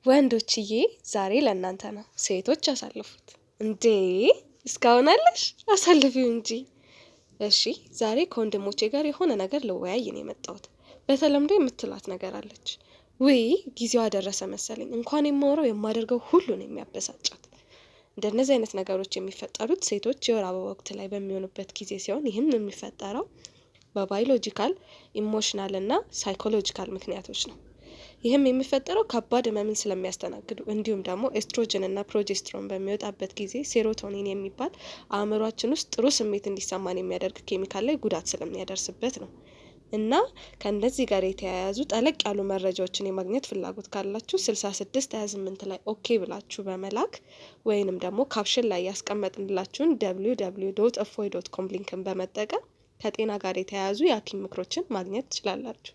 ወንዶችዬ ዛሬ ለእናንተ ነው። ሴቶች አሳልፉት እንዴ! እስካሁን አለሽ አሳልፊው እንጂ። እሺ ዛሬ ከወንድሞቼ ጋር የሆነ ነገር ልወያይ ነው የመጣሁት። በተለምዶ የምትላት ነገር አለች። ውይ ጊዜዋ ደረሰ መሰለኝ። እንኳን የማወራው የማደርገው ሁሉ ነው የሚያበሳጫት። እንደነዚህ አይነት ነገሮች የሚፈጠሩት ሴቶች የወር አበባ ወቅት ላይ በሚሆኑበት ጊዜ ሲሆን ይህም የሚፈጠረው በባዮሎጂካል ኢሞሽናል እና ሳይኮሎጂካል ምክንያቶች ነው። ይህም የሚፈጠረው ከባድ ህመምን ስለሚያስተናግዱ እንዲሁም ደግሞ ኤስትሮጅን እና ፕሮጀስትሮን በሚወጣበት ጊዜ ሴሮቶኒን የሚባል አእምሯችን ውስጥ ጥሩ ስሜት እንዲሰማን የሚያደርግ ኬሚካል ላይ ጉዳት ስለሚያደርስበት ነው። እና ከእንደዚህ ጋር የተያያዙ ጠለቅ ያሉ መረጃዎችን የማግኘት ፍላጎት ካላችሁ 6628 ላይ ኦኬ ብላችሁ በመላክ ወይንም ደግሞ ካፕሽን ላይ ያስቀመጥንላችሁን www.efoy.com ሊንክን በመጠቀም ከጤና ጋር የተያያዙ የሐኪም ምክሮችን ማግኘት ትችላላችሁ።